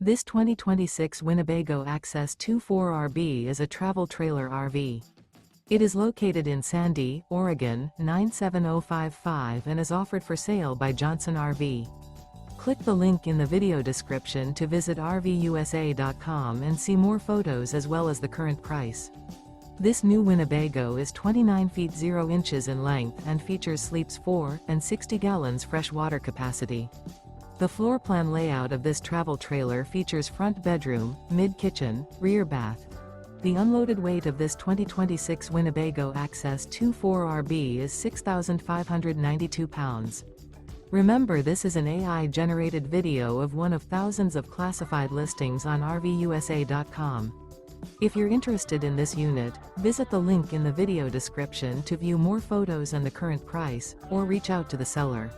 This 2026 Winnebago Access 24RB is a travel trailer RV. It is located in Sandy, Oregon, 97055 and is offered for sale by Johnson RV. Click the link in the video description to visit RVUSA.com and see more photos as well as the current price. This new Winnebago is 29 feet 0 inches in length and features sleeps 4 and 60 gallons fresh water capacity. The floor plan layout of this travel trailer features front bedroom, mid-kitchen, rear bath. The unloaded weight of this 2026 Winnebago Access 24RB is 6,592 pounds. Remember, this is an AI-generated video of one of thousands of classified listings on RVUSA.com. If you're interested in this unit, visit the link in the video description to view more photos and the current price, or reach out to the seller.